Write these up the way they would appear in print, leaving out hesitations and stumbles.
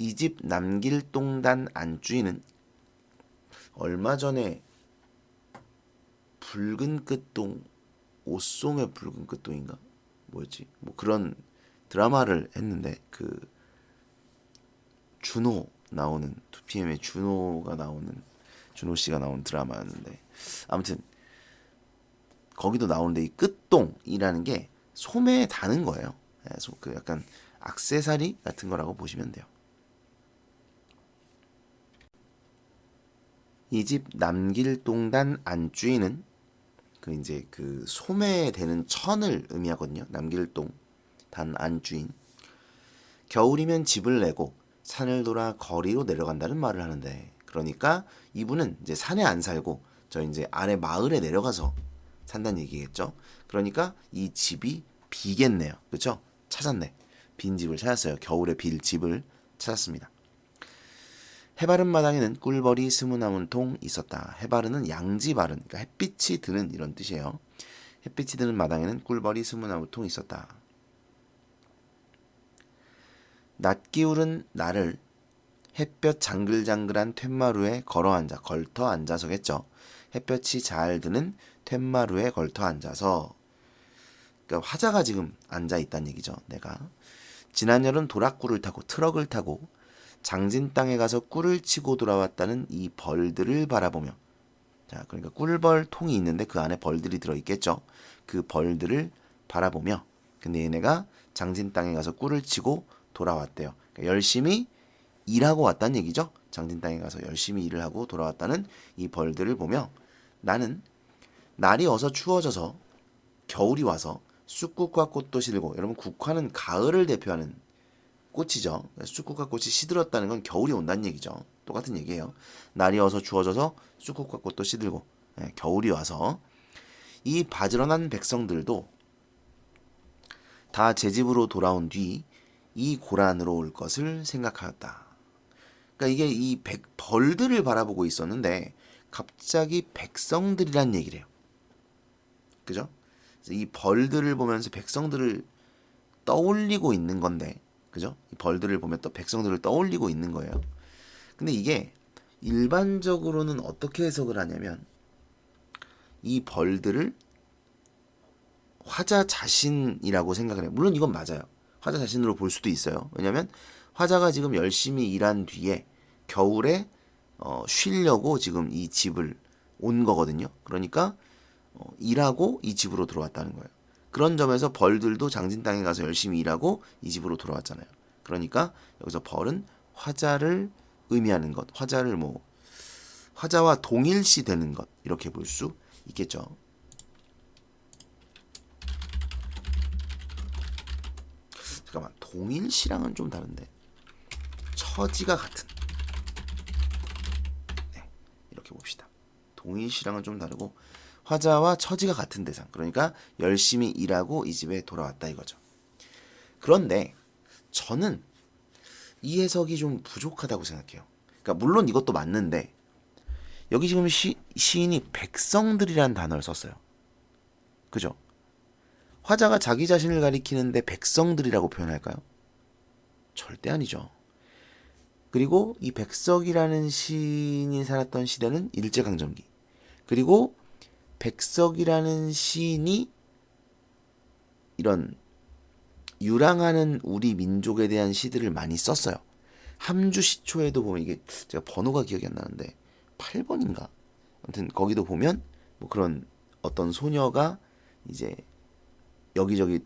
이 집 남길동단 안주인은 얼마 전에 붉은 끝동, 옷송의 붉은 끝동인가? 뭐였지? 뭐 그런 드라마를 했는데 그 준호 나오는 2PM의 준호가 나오는 준호 씨가 나온 드라마였는데 아무튼 거기도 나오는데 이 끝동이라는 게 소매에 다는 거예요. 그 약간 액세서리 같은 거라고 보시면 돼요. 이 집 남길동단 안주인은 그 이제 그 소매에 대는 천을 의미하거든요. 남길동 단 안주인. 겨울이면 집을 내고 산을 돌아 거리로 내려간다는 말을 하는데 그러니까 이분은 이제 산에 안 살고 저 이제 아래 마을에 내려가서 산다는 얘기겠죠. 그러니까 이 집이 비겠네요. 그렇죠? 찾았네. 빈 집을 찾았어요. 겨울에 빌 집을 찾았습니다. 해바른 마당에는 꿀벌이 20나문통 있었다. 해바른은 양지 바른, 그러니까 햇빛이 드는 이런 뜻이에요. 햇빛이 드는 마당에는 꿀벌이 20나무통 있었다. 낮 기울은 날을 햇볕 장글장글한 툇마루에 걸터 앉아서겠죠. 햇볕이 잘 드는 툇마루에 걸터 앉아서 그러니까 화자가 지금 앉아 있다는 얘기죠. 내가 지난 여름 도락구를 타고 트럭을 타고 장진 땅에 가서 꿀을 치고 돌아왔다는 이 벌들을 바라보며 자 그러니까 꿀벌 통이 있는데 그 안에 벌들이 들어있겠죠. 그 벌들을 바라보며 근데 얘네가 장진 땅에 가서 꿀을 치고 돌아왔대요. 그러니까 열심히 일하고 왔다는 얘기죠. 장진 땅에 가서 열심히 일을 하고 돌아왔다는 이 벌들을 보며 나는 날이 어서 추워져서 겨울이 와서 쑥국화 꽃도 시들고 여러분 국화는 가을을 대표하는 꽃이죠. 쑥국화 꽃이 시들었다는 건 겨울이 온다는 얘기죠. 똑같은 얘기예요. 날이 어서 추워져서 쑥국화 꽃도 시들고 겨울이 와서 이 바지런한 백성들도 다 제 집으로 돌아온 뒤 이 고란으로 올 것을 생각하였다. 그러니까 이게 이 벌들을 바라보고 있었는데 갑자기 백성들이란 얘기를 해요. 그죠? 그래서 이 벌들을 보면서 백성들을 떠올리고 있는 건데 그죠? 이 벌들을 보면 또 백성들을 떠올리고 있는 거예요. 근데 이게 일반적으로는 어떻게 해석을 하냐면 이 벌들을 화자 자신이라고 생각을 해요. 물론 이건 맞아요. 화자 자신으로 볼 수도 있어요. 왜냐하면 화자가 지금 열심히 일한 뒤에 겨울에 쉬려고 지금 이 집을 온 거거든요. 그러니까 일하고 이 집으로 들어왔다는 거예요. 그런 점에서 벌들도 장진 땅에 가서 열심히 일하고 이 집으로 돌아왔잖아요. 그러니까 여기서 벌은 화자를 의미하는 것, 화자를 뭐 화자와 동일시 되는 것 이렇게 볼 수 있겠죠. 잠깐만 동일시랑은 좀 다른데 처지가 같은 네, 이렇게 봅시다. 동일시랑은 좀 다르고 화자와 처지가 같은 대상 그러니까 열심히 일하고 이 집에 돌아왔다 이거죠. 그런데 저는 이 해석이 좀 부족하다고 생각해요. 그러니까 물론 이것도 맞는데 여기 지금 시인이 백성들이라는 단어를 썼어요. 그죠? 화자가 자기 자신을 가리키는데 백성들이라고 표현할까요? 절대 아니죠. 그리고 이 백석이라는 시인이 살았던 시대는 일제강점기. 그리고 백석이라는 시인이 이런 유랑하는 우리 민족에 대한 시들을 많이 썼어요. 함주시초에도 보면 이게 제가 번호가 기억이 안 나는데 8번인가? 아무튼 거기도 보면 뭐 그런 어떤 소녀가 이제 여기저기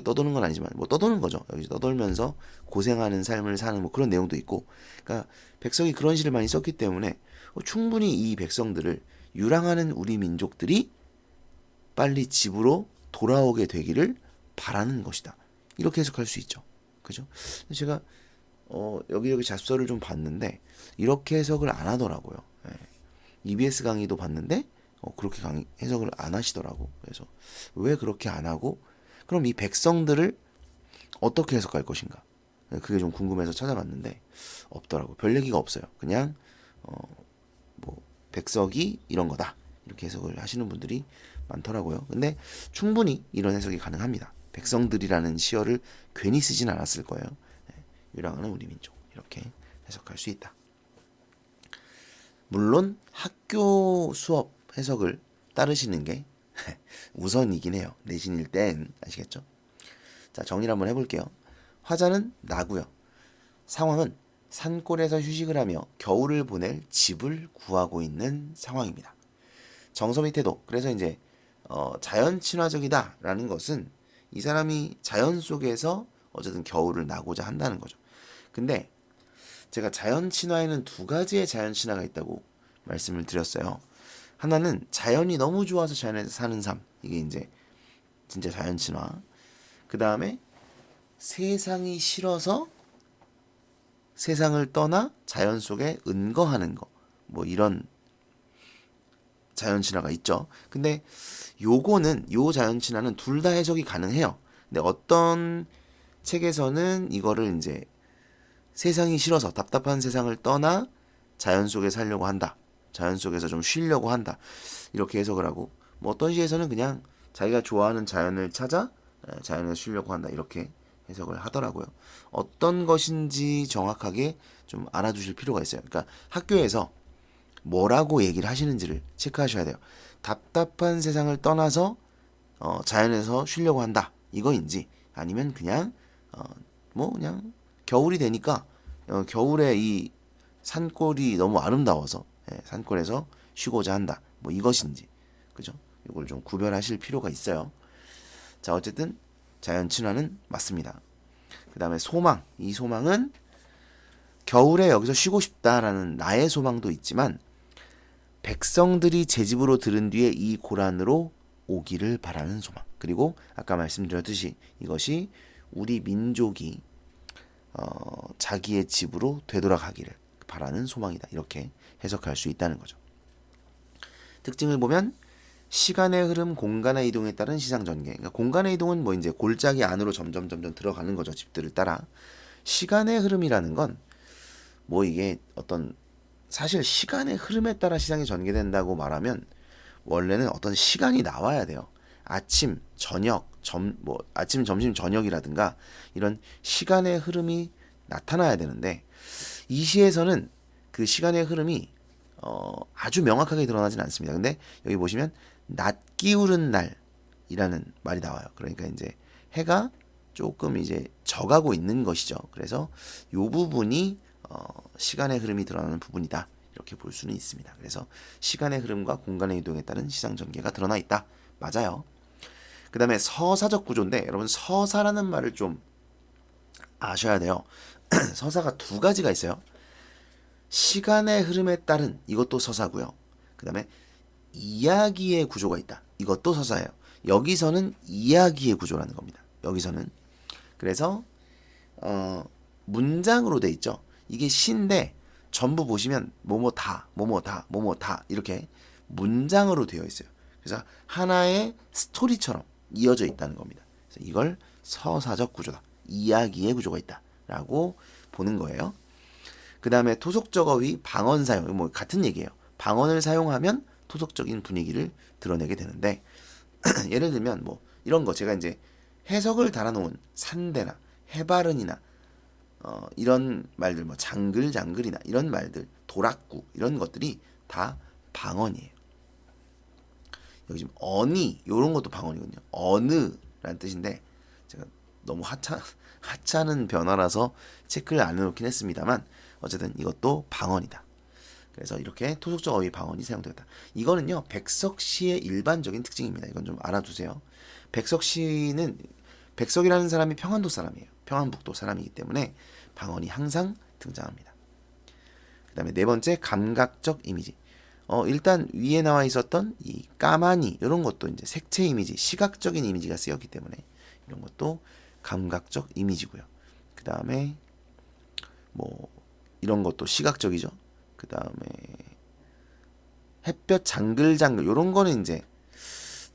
떠도는 건 아니지만 뭐 떠도는 거죠. 여기서 떠돌면서 고생하는 삶을 사는 뭐 그런 내용도 있고. 그러니까 백석이 그런 시를 많이 썼기 때문에 충분히 이 백성들을 유랑하는 우리 민족들이 빨리 집으로 돌아오게 되기를 바라는 것이다. 이렇게 해석할 수 있죠. 그죠? 제가 여기저기 잡서를 좀 봤는데 이렇게 해석을 안 하더라고요. 예. EBS 강의도 봤는데 그렇게 해석을 안 하시더라고. 그래서 왜 그렇게 안 하고 그럼 이 백성들을 어떻게 해석할 것인가? 그게 좀 궁금해서 찾아봤는데 없더라고. 별 얘기가 없어요. 그냥 뭐 백석이 이런 거다 이렇게 해석을 하시는 분들이 많더라고요. 근데 충분히 이런 해석이 가능합니다. 백성들이라는 시어를 괜히 쓰진 않았을 거예요. 유랑하는 우리 민족 이렇게 해석할 수 있다. 물론 학교 수업 해석을 따르시는 게 우선이긴 해요. 내신일 땐 아시겠죠? 자, 정리를 한번 해볼게요. 화자는 나고요. 상황은 산골에서 휴식을 하며 겨울을 보낼 집을 구하고 있는 상황입니다. 정서 밑에도 그래서 이제 자연 친화적이다라는 것은 이 사람이 자연 속에서 어쨌든 겨울을 나고자 한다는 거죠. 근데 제가 자연 친화에는 두 가지의 자연 친화가 있다고 말씀을 드렸어요. 하나는 자연이 너무 좋아서 자연에서 사는 삶. 이게 이제 진짜 자연 친화. 그 다음에 세상이 싫어서 세상을 떠나 자연 속에 은거하는 거. 뭐 이런 자연 친화가 있죠. 근데 요거는 요 자연 친화는 둘 다 해석이 가능해요. 근데 어떤 책에서는 이거를 이제 세상이 싫어서 답답한 세상을 떠나 자연 속에 살려고 한다. 자연 속에서 좀 쉬려고 한다. 이렇게 해석을 하고 뭐 어떤 시에서는 그냥 자기가 좋아하는 자연을 찾아 자연에서 쉬려고 한다. 이렇게 해석을 하더라고요. 어떤 것인지 정확하게 좀 알아두실 필요가 있어요. 그러니까 학교에서 뭐라고 얘기를 하시는지를 체크하셔야 돼요. 답답한 세상을 떠나서 자연에서 쉬려고 한다. 이거인지 아니면 그냥 뭐 그냥 겨울이 되니까 겨울에 이 산골이 너무 아름다워서 산골에서 쉬고자 한다. 뭐 이것인지 그죠? 이걸 좀 구별하실 필요가 있어요. 자, 어쨌든 자연 친화는 맞습니다. 그 다음에 소망. 이 소망은 겨울에 여기서 쉬고 싶다라는 나의 소망도 있지만 백성들이 제 집으로 들은 뒤에 이 고란으로 오기를 바라는 소망. 그리고 아까 말씀드렸듯이 이것이 우리 민족이 자기의 집으로 되돌아가기를 바라는 소망이다. 이렇게 해석할 수 있다는 거죠. 특징을 보면 시간의 흐름, 공간의 이동에 따른 시장 전개. 그러니까 공간의 이동은 뭐 이제 골짜기 안으로 점점 들어가는 거죠. 집들을 따라. 시간의 흐름이라는 건 뭐 이게 어떤 사실 시간의 흐름에 따라 시장이 전개된다고 말하면 원래는 어떤 시간이 나와야 돼요. 아침, 저녁, 아침, 점심, 저녁이라든가 이런 시간의 흐름이 나타나야 되는데 이 시에서는 그 시간의 흐름이 아주 명확하게 드러나진 않습니다. 근데 여기 보시면 낮 기울은 날이라는 말이 나와요. 그러니까 이제 해가 조금 이제 져가고 있는 것이죠. 그래서 이 부분이 시간의 흐름이 드러나는 부분이다. 이렇게 볼 수는 있습니다. 그래서 시간의 흐름과 공간의 이동에 따른 시장 전개가 드러나 있다. 맞아요. 그 다음에 서사적 구조인데 여러분 서사라는 말을 좀 아셔야 돼요. 서사가 두 가지가 있어요. 시간의 흐름에 따른 이것도 서사고요. 그 다음에 이야기의 구조가 있다. 이것도 서사예요. 여기서는 이야기의 구조라는 겁니다. 여기서는 그래서 문장으로 돼 있죠. 이게 시인데 전부 보시면 뭐뭐다 이렇게 문장으로 되어 있어요. 그래서 하나의 스토리처럼 이어져 있다는 겁니다. 그래서 이걸 서사적 구조다. 이야기의 구조가 있다라고 보는 거예요. 그 다음에 토속적 어휘, 방언 사용, 뭐 같은 얘기예요. 방언을 사용하면 토속적인 분위기를 드러내게 되는데 예를 들면 뭐 이런 거 제가 이제 해석을 달아놓은 산대나 해바른이나 이런 말들 뭐 장글장글이나 이런 말들 도락구 이런 것들이 다 방언이에요. 여기 지금 어니 이런 것도 방언이거든요. 어느라는 뜻인데 제가 너무 하찮은 변화라서 체크를 안 해놓긴 했습니다만 어쨌든 이것도 방언이다. 그래서 이렇게 토속적 어휘 방언이 사용되었다. 이거는요 백석시의 일반적인 특징입니다. 이건 좀 알아두세요. 백석이라는 사람이 평안도 사람이에요. 평안북도 사람이기 때문에 방언이 항상 등장합니다. 그 다음에 네 번째 감각적 이미지. 일단 위에 나와 있었던 이 까마니 이런 것도 이제 색채 이미지, 시각적인 이미지가 쓰였기 때문에 이런 것도 감각적 이미지고요. 그 다음에 뭐 이런 것도 시각적이죠. 그 다음에 햇볕 장글장글 이런 거는 이제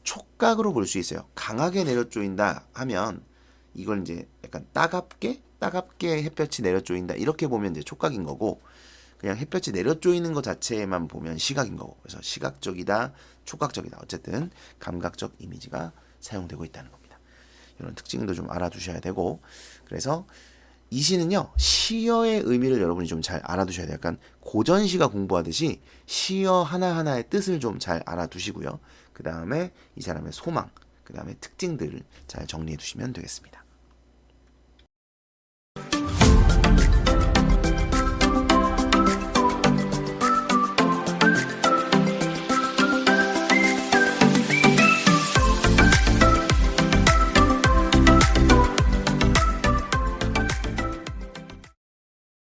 촉각으로 볼 수 있어요. 강하게 내려쪼인다 하면 이걸 이제 약간 따갑게 햇볕이 내려쪼인다 이렇게 보면 이제 촉각인 거고 그냥 햇볕이 내려쪼이는 것 자체만 보면 시각인 거고 그래서 시각적이다, 촉각적이다 어쨌든 감각적 이미지가 사용되고 있다는 겁니다. 이런 특징도 좀 알아두셔야 되고 그래서 이 시는요, 시어의 의미를 여러분이 좀 잘 알아두셔야 돼요. 약간 고전시가 공부하듯이 시어 하나하나의 뜻을 좀 잘 알아두시고요. 그 다음에 이 사람의 소망, 그 다음에 특징들을 잘 정리해 두시면 되겠습니다.